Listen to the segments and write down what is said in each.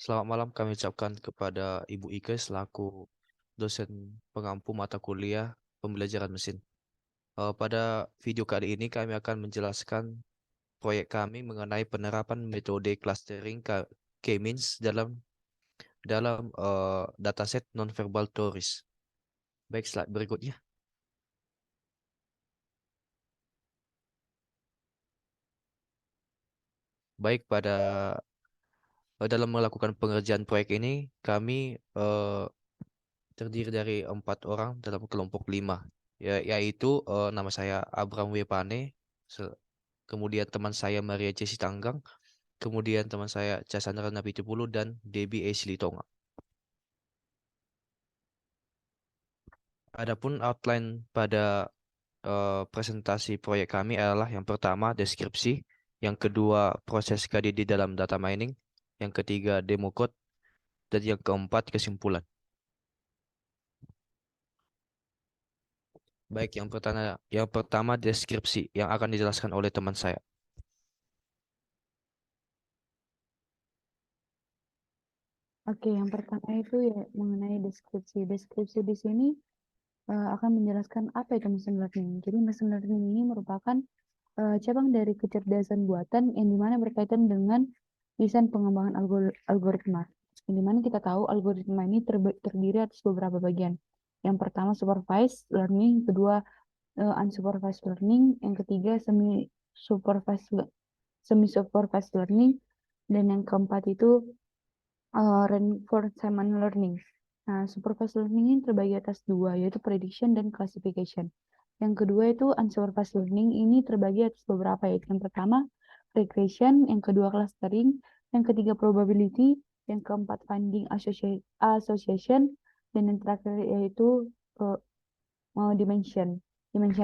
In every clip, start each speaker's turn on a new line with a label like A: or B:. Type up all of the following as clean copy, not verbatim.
A: Selamat malam kami ucapkan kepada Ibu Ike selaku dosen pengampu mata kuliah pembelajaran mesin. Pada video kali ini kami akan menjelaskan proyek kami mengenai penerapan metode clustering K-means dalam dataset nonverbal tourist. Baik, slide berikutnya. Baik, dalam melakukan pengerjaan proyek ini kami terdiri dari 4 orang dalam kelompok 5, yaitu nama saya Abram Wepane, kemudian teman saya Maria Jesi Tanggang, kemudian teman saya Casandra Napitupulu dan Debbie Ashley Tonga. Adapun outline pada presentasi proyek kami adalah yang pertama deskripsi, yang kedua proses KDD dalam data mining, yang ketiga demo code, dan yang keempat kesimpulan. Baik, yang pertama deskripsi yang akan dijelaskan oleh teman saya.
B: Oke, yang pertama itu ya mengenai deskripsi. Deskripsi di sini akan menjelaskan apa itu machine learning. Jadi machine learning ini merupakan cabang dari kecerdasan buatan yang dimana berkaitan dengan desain pengembangan algoritma. Yang dimana kita tahu algoritma ini terdiri atas beberapa bagian. Yang pertama supervised learning, kedua unsupervised learning, yang ketiga semi supervised learning, dan yang keempat itu reinforcement learning. Nah, supervised learning ini terbagi atas dua, yaitu prediction dan classification. Yang kedua itu unsupervised learning ini terbagi atas beberapa, yaitu yang pertama regression, yang kedua clustering, yang ketiga probability, yang keempat finding association, dan yang terakhir yaitu dimension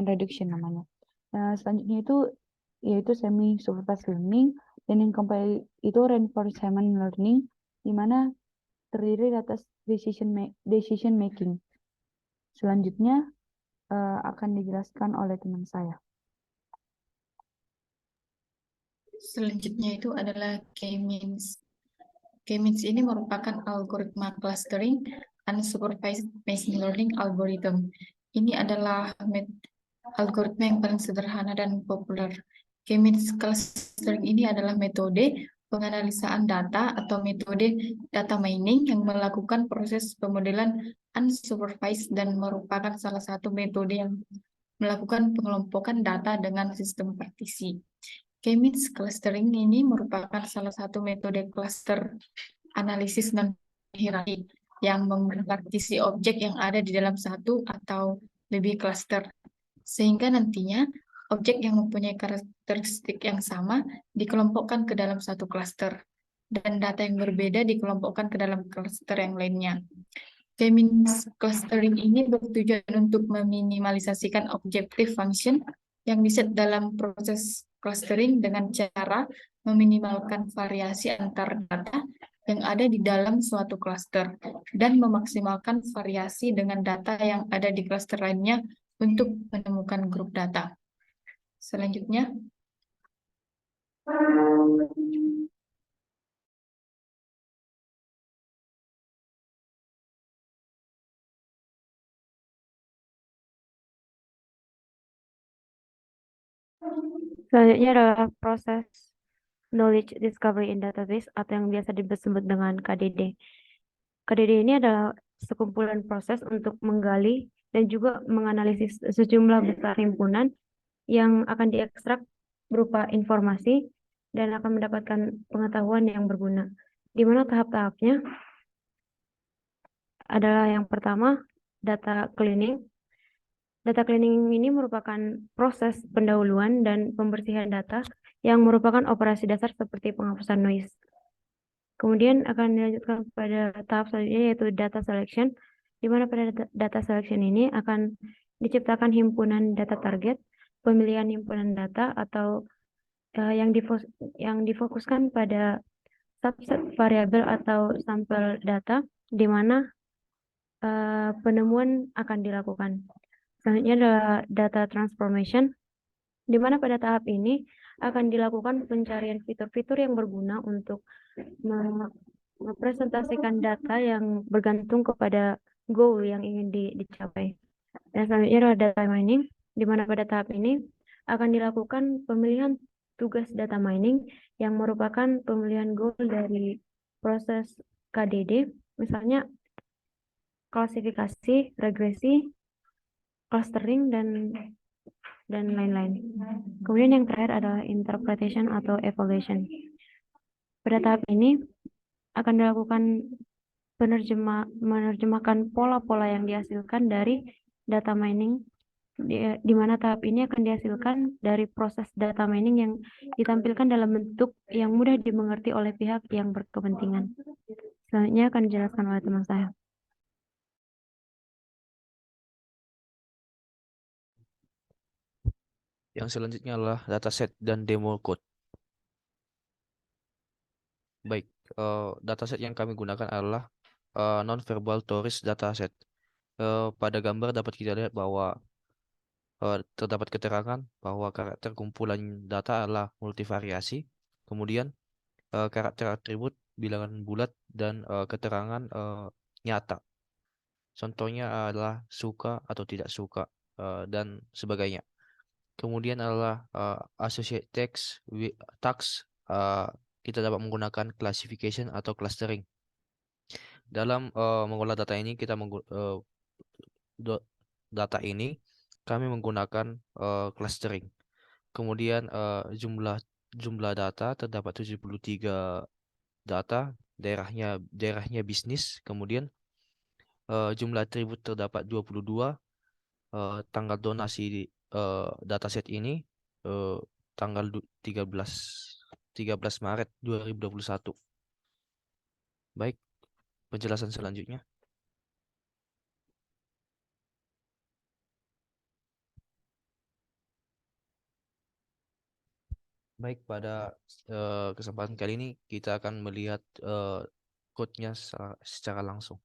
B: reduction namanya. Nah, selanjutnya itu yaitu semi supervised learning, dan yang keempat itu reinforcement learning, di mana terdiri atas decision making. Selanjutnya akan dijelaskan oleh teman saya.
C: Selanjutnya itu adalah K-means. K-means ini merupakan algoritma clustering unsupervised machine learning algorithm. Ini adalah algoritma yang paling sederhana dan populer. K-means clustering ini adalah metode penganalisaan data atau metode data mining yang melakukan proses pemodelan unsupervised dan merupakan salah satu metode yang melakukan pengelompokan data dengan sistem partisi. K-means clustering ini merupakan salah satu metode cluster analisis non-hierarki yang mempartisi objek yang ada di dalam satu atau lebih cluster, sehingga nantinya objek yang mempunyai karakteristik yang sama dikelompokkan ke dalam satu cluster, dan data yang berbeda dikelompokkan ke dalam cluster yang lainnya. K-means clustering ini bertujuan untuk meminimalisasikan objective function yang diset dalam proses clustering dengan cara meminimalkan variasi antar data yang ada di dalam suatu cluster dan memaksimalkan variasi dengan data yang ada di cluster lainnya untuk menemukan grup data. Selanjutnya,
D: Selanjutnya adalah proses knowledge discovery in database atau yang biasa disebut dengan KDD. KDD ini adalah sekumpulan proses untuk menggali dan juga menganalisis sejumlah besar himpunan yang akan diekstrak berupa informasi dan akan mendapatkan pengetahuan yang berguna. Di mana tahap-tahapnya adalah yang pertama, data cleaning. Data cleaning ini merupakan proses pendahuluan dan pembersihan data yang merupakan operasi dasar seperti penghapusan noise. Kemudian akan dilanjutkan pada tahap selanjutnya yaitu data selection, di mana pada data selection ini akan diciptakan himpunan data target, pemilihan himpunan data atau yang difokuskan pada subset variabel atau sampel data, di mana penemuan akan dilakukan. Selanjutnya adalah data transformation, di mana pada tahap ini akan dilakukan pencarian fitur-fitur yang berguna untuk mempresentasikan data yang bergantung kepada goal yang ingin dicapai. Dan selanjutnya adalah data mining, di mana pada tahap ini akan dilakukan pemilihan tugas data mining yang merupakan pemilihan goal dari proses KDD, misalnya klasifikasi, regresi, clustering, dan lain-lain. Kemudian yang terakhir adalah interpretation atau evaluation. Pada tahap ini akan dilakukan menerjemahkan pola-pola yang dihasilkan dari data mining, di mana tahap ini akan dihasilkan dari proses data mining yang ditampilkan dalam bentuk yang mudah dimengerti oleh pihak yang berkepentingan. Selanjutnya akan dijelaskan oleh teman saya.
A: Yang selanjutnya adalah dataset dan demo code. Baik, dataset yang kami gunakan adalah non-verbal tourist dataset. Pada gambar dapat kita lihat bahwa terdapat keterangan bahwa karakter kumpulan data adalah multivariasi. Kemudian karakter atribut, bilangan bulat, dan keterangan nyata. Contohnya adalah suka atau tidak suka dan sebagainya. Kemudian adalah associate text, tags. Kita dapat menggunakan classification atau clustering. Dalam mengolah data ini data ini kami menggunakan clustering. Kemudian jumlah data terdapat 73 data, daerahnya bisnis. Kemudian jumlah atribut terdapat 22, tanggal donasi dataset ini tanggal 13 Maret 2021. Baik, penjelasan selanjutnya. Baik, pada kesempatan kali ini kita akan melihat code-nya secara langsung.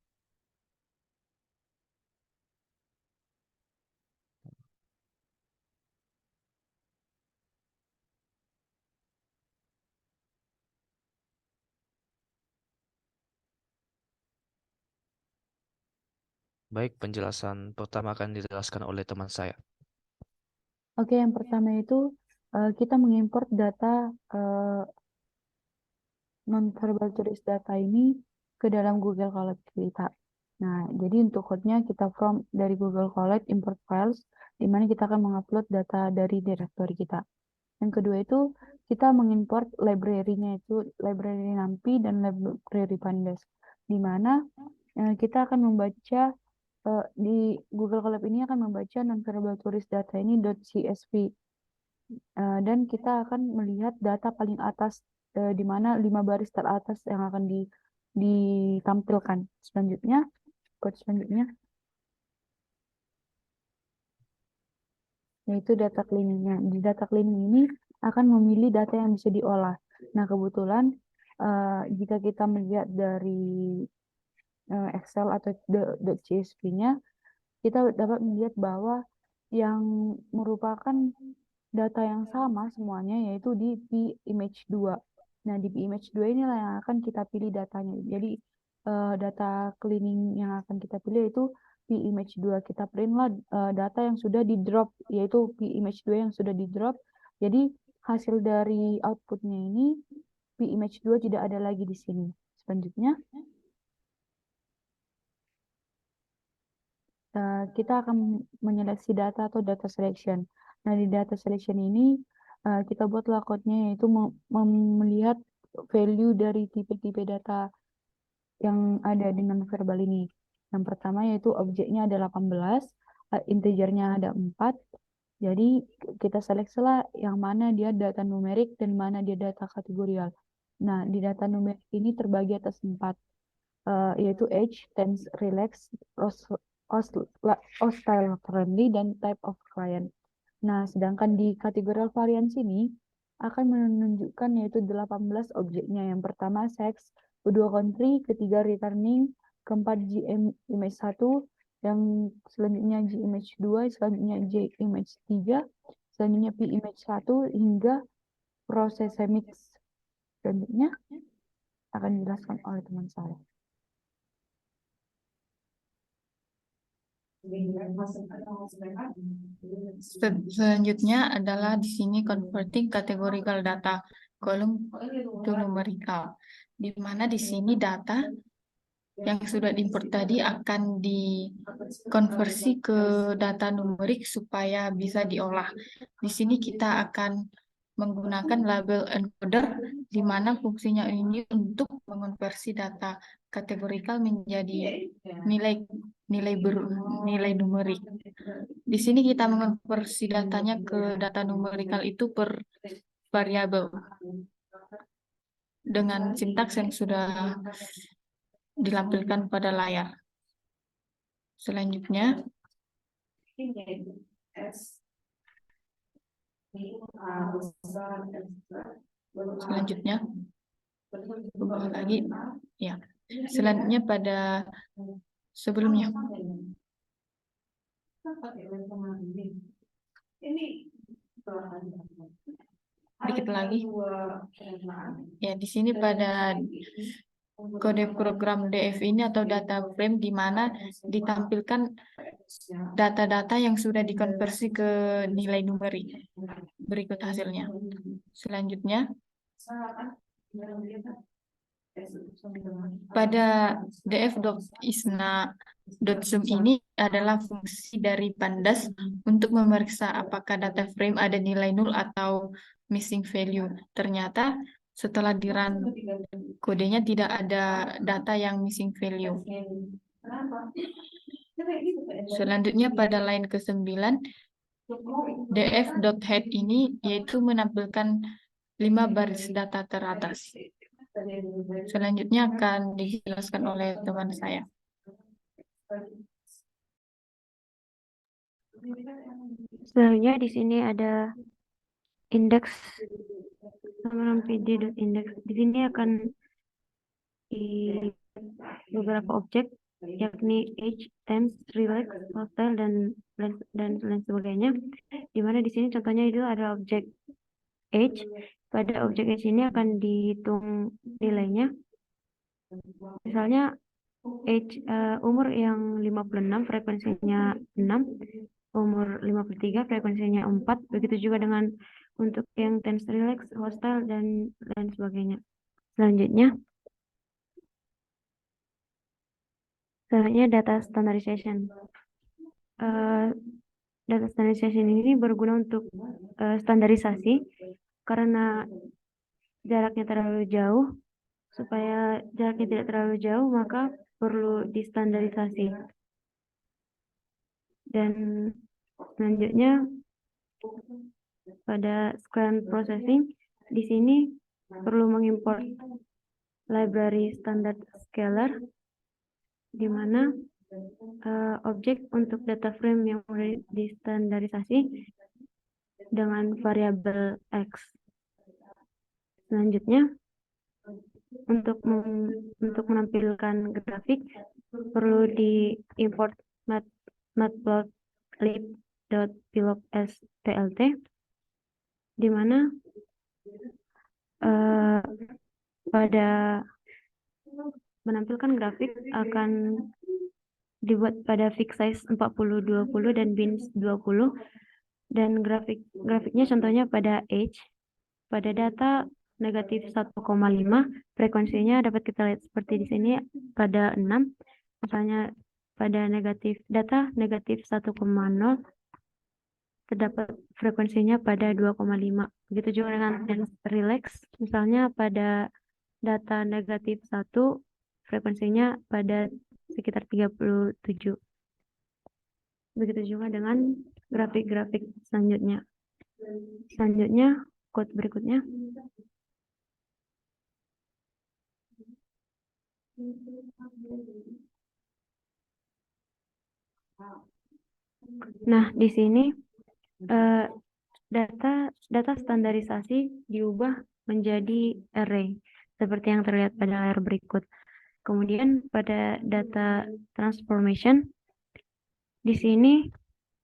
A: Baik, penjelasan pertama akan dijelaskan oleh teman saya.
B: Oke, yang pertama itu kita mengimport data non-verbal tourist data ini ke dalam Google Colab kita. Nah, jadi untuk code-nya kita from dari Google Colab import files, di mana kita akan mengupload data dari directory kita. Yang kedua itu kita mengimport library-nya, itu library NumPy dan library Pandas, di mana kita akan membaca di Google Colab ini akan membaca non-verbal tourist data ini .csv. Dan kita akan melihat data paling atas, di mana 5 baris teratas yang akan ditampilkan. Selanjutnya, code selanjutnya yaitu data cleaning-nya. Di data cleaning ini akan memilih data yang bisa diolah. Nah, kebetulan jika kita melihat dari Excel atau .csv-nya, kita dapat melihat bahwa yang merupakan data yang sama semuanya yaitu di pimage2. Nah, di pimage2 inilah yang akan kita pilih datanya. Jadi data cleaning yang akan kita pilih itu pimage2. Kita printlah data yang sudah di drop, yaitu pimage2 yang sudah di drop. Jadi hasil dari outputnya ini pimage2 tidak ada lagi di sini. Selanjutnya kita akan menyeleksi data atau data selection. Nah, di data selection ini kita buatlah code-nya, yaitu melihat value dari tipe-tipe data yang ada di non-verbal ini. Yang pertama yaitu objeknya ada 18, integernya ada 4. Jadi kita seleksilah yang mana dia data numerik dan mana dia data kategorial. Nah, di data numerik ini terbagi atas 4, yaitu age, tense, relax, hostile friendly, dan type of client. Nah, sedangkan di kategorial variance ini akan menunjukkan yaitu 18 objeknya. Yang pertama sex, kedua country, ketiga returning, keempat image 1, yang selanjutnya image 2, selanjutnya image 3, selanjutnya image 1 hingga proses mix. Selanjutnya akan dijelaskan oleh teman saya.
C: Selanjutnya adalah di sini converting categorical data column to numerical, di mana di sini data yang sudah diimport tadi akan dikonversi ke data numerik supaya bisa diolah. Di sini kita akan menggunakan label encoder, di mana fungsinya ini untuk mengonversi data kategorikal menjadi nilai numerik. Di sini kita mengonversi datanya ke data numerikal itu per variabel dengan sintaks yang sudah dilampirkan pada layar. Selanjutnya, ubah lagi, ya. Selanjutnya pada sebelumnya. Dikit lagi. Ya, di sini pada kode program DF ini atau data frame di mana ditampilkan data-data yang sudah dikonversi ke nilai numerik. Berikut hasilnya. Selanjutnya, pada df.isna.sum ini adalah fungsi dari Pandas untuk memeriksa apakah data frame ada nilai nol atau missing value. Ternyata setelah di-run kodenya tidak ada data yang missing value. Selanjutnya pada line ke-9, df.head ini yaitu menampilkan 5 baris data teratas. Selanjutnya akan dijelaskan oleh teman saya.
D: Selanjutnya di sini ada indeks pd.index. Di sini akan di beberapa objek yakni age, temps, relax, hostile dan lain sebagainya. Di mana di sini contohnya itu ada objek age. Pada objek age ini akan dihitung nilainya. Misalnya age umur yang 56 frekuensinya 6, umur 53 frekuensinya 4, begitu juga dengan untuk yang tense, relax, hostile dan lain sebagainya. Selanjutnya data standardization. Data standardization ini berguna untuk standarisasi karena jaraknya terlalu jauh. Supaya jaraknya tidak terlalu jauh, maka perlu distandarisasi. Dan selanjutnya pada scalar processing, di sini perlu mengimport library standard scalar, di mana objek untuk data frame yang sudah distandarisasi dengan variabel X. Selanjutnya, untuk menampilkan grafik perlu diimport matplotlib.plots.plt, di mana pada menampilkan grafik akan dibuat pada fixed size 40-20 dan bins 20, dan grafiknya contohnya pada age, pada data negatif 1,5, frekuensinya dapat kita lihat seperti di sini pada 6, misalnya pada data negatif 1,0 terdapat frekuensinya pada 2,5. Begitu juga dengan tense relax, misalnya pada data negatif 1 frekuensinya pada sekitar 37. Begitu juga dengan grafik-grafik selanjutnya. Selanjutnya, code berikutnya. Nah, di sini data standarisasi diubah menjadi array seperti yang terlihat pada layar berikut. Kemudian pada data transformation, di sini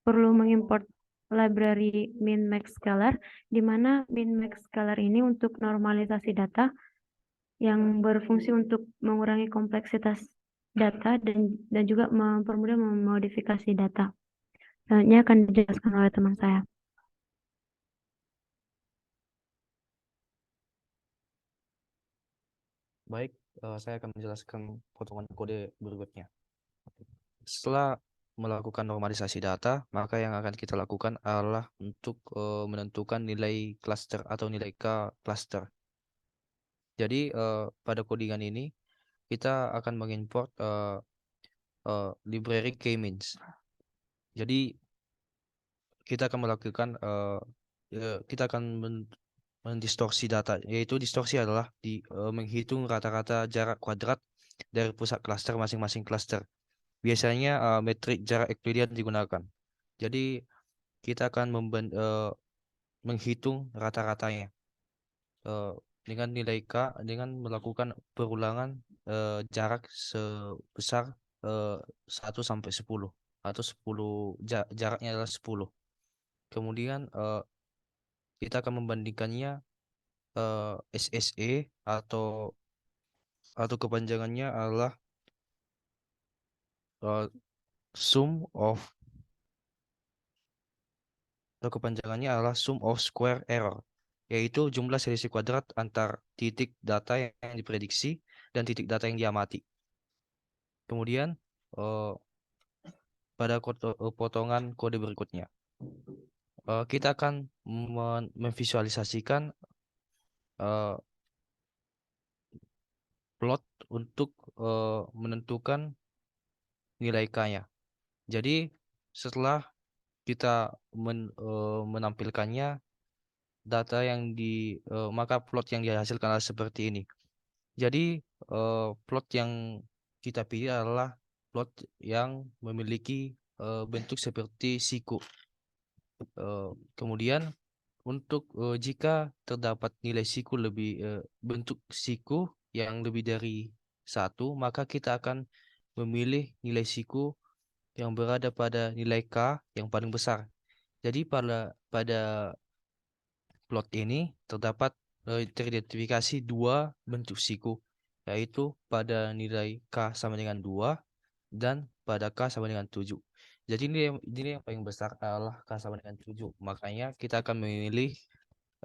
D: perlu mengimport library min-max scalar, di mana min-max scalar ini untuk normalisasi data yang berfungsi untuk mengurangi kompleksitas data dan juga mempermudah memodifikasi data. Selanjutnya akan dijelaskan oleh teman saya.
A: Baik, saya akan menjelaskan potongan kode berikutnya. Setelah melakukan normalisasi data, maka yang akan kita lakukan adalah untuk menentukan nilai cluster atau nilai K cluster. Jadi pada codingan ini kita akan mengimport library k-means. Jadi kita akan melakukan kita akan mendistorsi data, yaitu distorsi adalah menghitung rata-rata jarak kuadrat dari pusat cluster masing-masing cluster. Biasanya metrik jarak Euclidean digunakan. Jadi kita akan menghitung rata-ratanya dengan nilai K dengan melakukan perulangan jarak sebesar 1 sampai 10 atau 10 jaraknya adalah 10. Kemudian kita akan membandingkannya SSE atau kepanjangannya adalah sum of square error, yaitu jumlah selisih kuadrat antar titik data yang diprediksi dan titik data yang diamati. Kemudian pada potongan kode berikutnya kita akan memvisualisasikan plot untuk menentukan nilai K-nya. Jadi setelah kita menampilkannya data yang maka plot yang dihasilkan adalah seperti ini. Jadi plot yang kita pilih adalah plot yang memiliki bentuk seperti siku. Kemudian untuk jika terdapat nilai siku bentuk siku yang lebih dari 1, maka kita akan memilih nilai siku yang berada pada nilai K yang paling besar. Jadi pada plot ini teridentifikasi 2 bentuk siku, yaitu pada nilai K sama dengan 2 dan pada K sama dengan 7. Jadi nilai yang paling besar adalah K sama dengan 7. Makanya kita akan memilih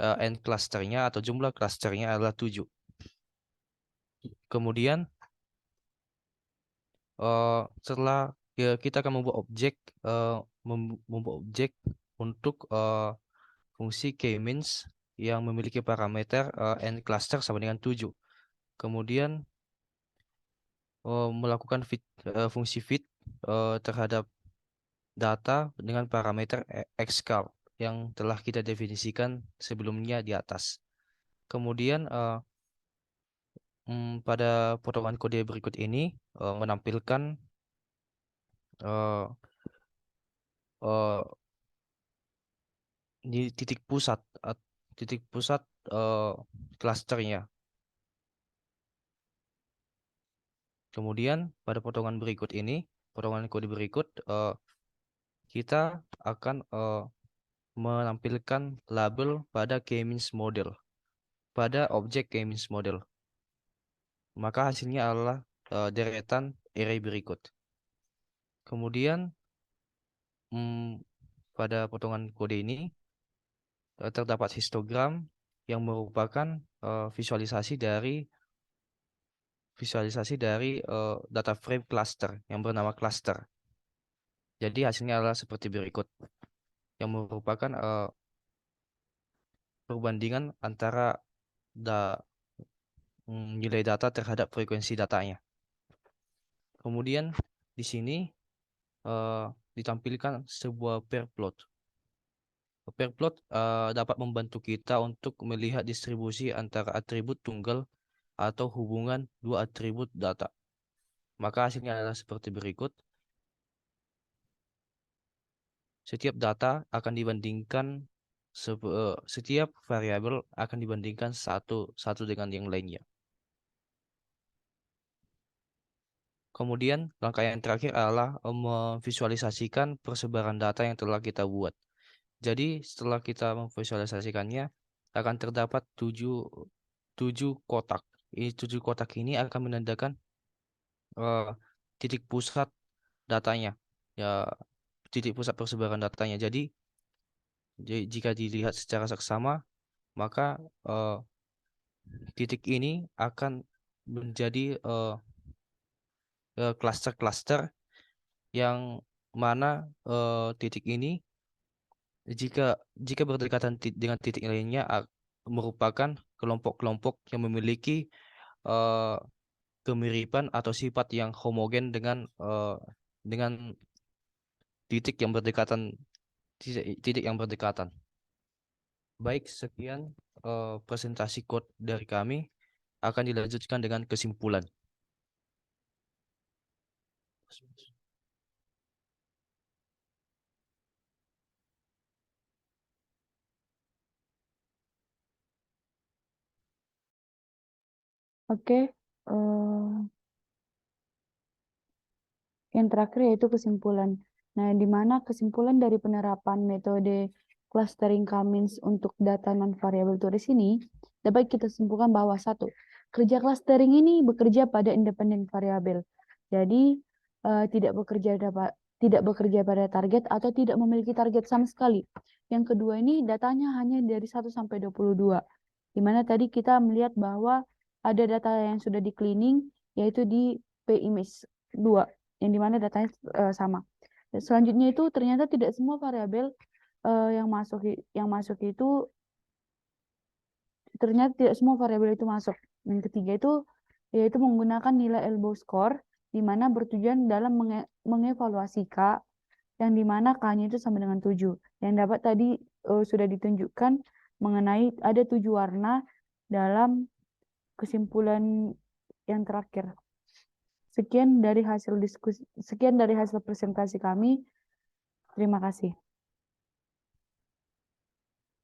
A: n clusternya atau jumlah clusternya adalah 7. Kemudian setelah kita akan membuat objek untuk fungsi k-means yang memiliki parameter n cluster sama dengan 7. Kemudian melakukan fungsi fit terhadap data dengan parameter xcal yang telah kita definisikan sebelumnya di atas. Kemudian pada potongan kode berikut ini menampilkan di titik pusat klasternya. Kemudian pada potongan kode berikut kita akan menampilkan label pada k-means model, pada objek k-means model. Maka hasilnya adalah deretan array berikut. Kemudian pada potongan kode ini terdapat histogram yang merupakan visualisasi dari data frame cluster yang bernama cluster. Jadi hasilnya adalah seperti berikut, yang merupakan perbandingan antara nilai data terhadap frekuensi datanya. Kemudian di sini ditampilkan sebuah pair plot. Pair plot dapat membantu kita untuk melihat distribusi antara atribut tunggal atau hubungan 2 atribut data. Maka hasilnya adalah seperti berikut. Setiap data akan dibandingkan, setiap variabel akan dibandingkan satu dengan yang lainnya. Kemudian langkah yang terakhir adalah memvisualisasikan persebaran data yang telah kita buat. Jadi setelah kita memvisualisasikannya akan terdapat 7 kotak tujuh kotak ini akan menandakan titik pusat datanya, ya, titik pusat persebaran datanya. Jadi jika dilihat secara seksama, maka titik ini akan menjadi klaster-klaster yang mana titik ini jika berdekatan dengan titik lainnya merupakan kelompok-kelompok yang memiliki eh, kemiripan atau sifat yang homogen dengan titik yang berdekatan titik yang berdekatan. Baik, sekian presentasi code dari kami. Akan dilanjutkan dengan kesimpulan.
B: Oke, yang terakhir yaitu kesimpulan. Nah, di mana kesimpulan dari penerapan metode clustering Cummins untuk data non-variable turis ini dapat kita simpulkan bahwa satu, kerja clustering ini bekerja pada independen variabel. Jadi tidak bekerja pada target atau tidak memiliki target sama sekali. Yang kedua ini datanya hanya dari 1 sampai 22. Di mana tadi kita melihat bahwa ada data yang sudah di cleaning yaitu di PIMAGE 2 yang dimana datanya sama. Selanjutnya itu ternyata tidak semua variabel yang masuk itu ternyata tidak semua variabel itu masuk. Yang ketiga itu yaitu menggunakan nilai elbow score di mana bertujuan dalam mengevaluasi K yang dimana K-nya itu sama dengan 7. Yang dapat tadi sudah ditunjukkan mengenai ada 7 warna dalam kesimpulan yang terakhir. Sekian dari hasil presentasi kami. Terima kasih.